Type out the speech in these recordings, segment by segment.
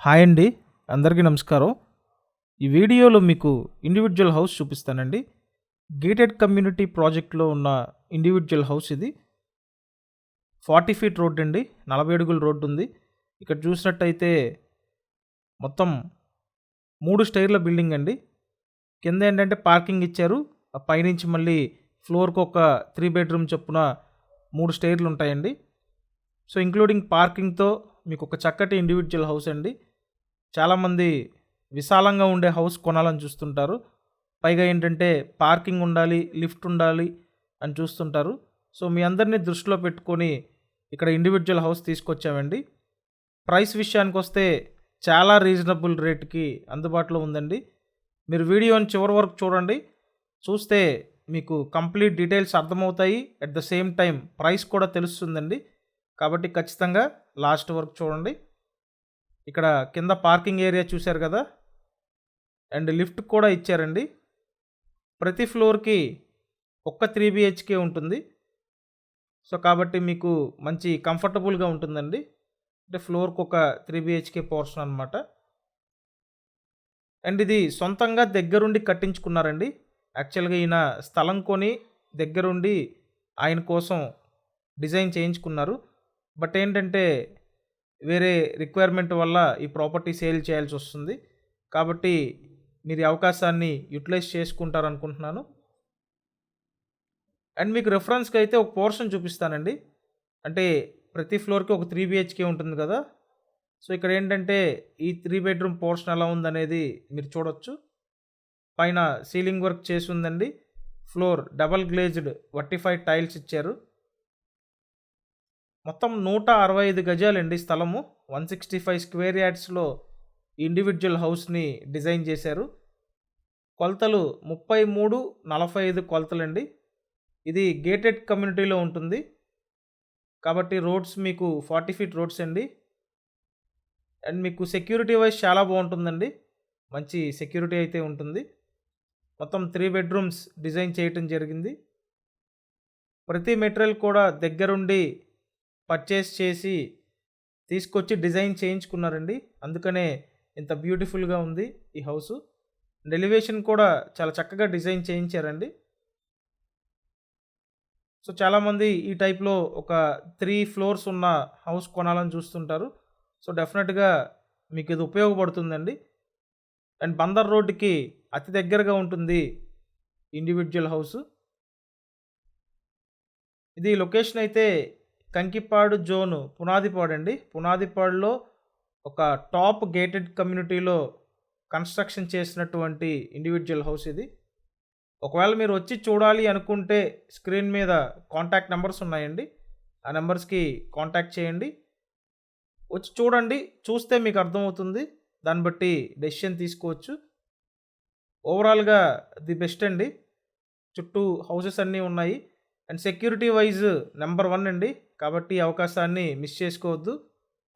Hi అండి, అందరికీ నమస్కారం. ఈ వీడియోలో మీకు ఇండివిజువల్ హౌస్ చూపిస్తానండి. గేటెడ్ కమ్యూనిటీ ప్రాజెక్ట్లో ఉన్న ఇండివిజువల్ హౌస్ ఇది. 40 ఫీట్ రోడ్ అండి, 40 అడుగుల రోడ్డు ఉంది. ఇక్కడ చూసినట్టయితే మొత్తం 3 స్టైర్ల బిల్డింగ్ అండి. కింద ఏంటంటే పార్కింగ్ ఇచ్చారు. ఆ పైనుంచి మళ్ళీ ఫ్లోర్కి ఒక 3 బెడ్రూమ్ చొప్పున 3 స్టైర్లు ఉంటాయండి. సో ఇంక్లూడింగ్ పార్కింగ్తో మీకు ఒక చక్కటి ఇండివిజువల్ హౌస్ అండి. చాలామంది విశాలంగా ఉండే హౌస్ కొనాలని చూస్తుంటారు. పైగా ఏంటంటే పార్కింగ్ ఉండాలి, లిఫ్ట్ ఉండాలి అని చూస్తుంటారు. సో మీ అందరినీ దృష్టిలో పెట్టుకొని ఇక్కడ ఇండివిజువల్ హౌస్ తీసుకొచ్చామండి. ప్రైస్ విషయానికి వస్తే చాలా రీజనబుల్ రేట్కి అందుబాటులో ఉందండి. మీరు వీడియోని చివరి వరకు చూడండి. చూస్తే మీకు కంప్లీట్ డీటెయిల్స్ అర్థమవుతాయి. At the same time price కూడా తెలుస్తుందండి. కాబట్టి ఖచ్చితంగా లాస్ట్ వరకు చూడండి. ఇక్కడ కింద పార్కింగ్ ఏరియా చూశారు కదా, అండ్ లిఫ్ట్ కూడా ఇచ్చారండి. ప్రతి ఫ్లోర్కి ఒక్క 3 BHK ఉంటుంది. సో కాబట్టి మీకు మంచి కంఫర్టబుల్గా ఉంటుందండి. అంటే ఫ్లోర్కి ఒక 3 BHK పోర్షన్ అనమాట. అండ్ ఇది సొంతంగా దగ్గరుండి కట్టించుకున్నారండి. యాక్చువల్గా ఈయన స్థలం కొని దగ్గరుండి ఆయన కోసం డిజైన్ చేయించుకున్నారు. బట్ ఏంటంటే వేరే రిక్వైర్మెంట్ వల్ల ఈ ప్రాపర్టీ సేల్ చేయాల్సి వస్తుంది. కాబట్టి మీరు ఈ అవకాశాన్ని యూటిలైజ్ చేసుకుంటారు అనుకుంటున్నాను. అండ్ మీకు రెఫరెన్స్కి అయితే ఒక పోర్షన్ చూపిస్తానండి. అంటే ప్రతి ఫ్లోర్కి ఒక 3 BHK ఉంటుంది కదా. సో ఇక్కడ ఏంటంటే ఈ 3 బెడ్రూమ్ పోర్షన్ ఎలా ఉందనేది మీరు చూడొచ్చు. పైన సీలింగ్ వర్క్ చేసి ఉందండి. Floor double glazed vitrified tiles ఇచ్చారు. మొత్తం 165 గజాలండి స్థలము. 165 స్క్వేర్ యార్డ్స్లో ఇండివిజువల్ హౌస్ని డిజైన్ చేశారు. కొలతలు 33-45 కొలతలండి. ఇది గేటెడ్ కమ్యూనిటీలో ఉంటుంది కాబట్టి రోడ్స్ మీకు 40 ఫీట్ రోడ్స్ అండి. అండ్ మీకు సెక్యూరిటీ వైజ్ చాలా బాగుంటుందండి. మంచి సెక్యూరిటీ అయితే ఉంటుంది. మొత్తం 3 బెడ్రూమ్స్ డిజైన్ చేయటం జరిగింది. ప్రతి మెటీరియల్ కూడా దగ్గరుండి పర్చేస్ చేసి తీసుకొచ్చి డిజైన్ చేయించుకున్నారండి. అందుకనే ఇంత బ్యూటిఫుల్గా ఉంది ఈ హౌసు. ఎలివేషన్ కూడా చాలా చక్కగా డిజైన్ చేయించారండి. సో చాలామంది ఈ టైప్లో ఒక 3 ఫ్లోర్స్ ఉన్న హౌస్ కొనాలని చూస్తుంటారు. సో డెఫినెట్గా మీకు ఇది ఉపయోగపడుతుందండి. అండ్ బందర్ రోడ్డుకి అతి దగ్గరగా ఉంటుంది ఇండివిజువల్ హౌసు. ఇది లొకేషన్ అయితే కంకిపాడు జోను పునాదిపాడు అండి. పునాదిపాడులో ఒక టాప్ గేటెడ్ కమ్యూనిటీలో కన్స్ట్రక్షన్ చేసినటువంటి ఇండివిజువల్ హౌస్ ఇది. ఒకవేళ మీరు వచ్చి చూడాలి అనుకుంటే స్క్రీన్ మీద కాంటాక్ట్ నెంబర్స్ ఉన్నాయండి. ఆ నెంబర్స్కి కాంటాక్ట్ చేయండి. వచ్చి చూడండి. చూస్తే మీకు అర్థమవుతుంది. దాన్ని బట్టి డెసిషన్ తీసుకోవచ్చు. ఓవరాల్గా ది బెస్ట్ అండి. చుట్టూ హౌసెస్ అన్నీ ఉన్నాయి. అండ్ సెక్యూరిటీ వైజ్ నెంబర్ 1 అండి. కాబట్టి ఈ అవకాశాన్ని మిస్ చేసుకోవద్దు.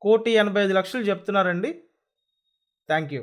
1,85,00,000 చెప్తున్నారండి. Thank you.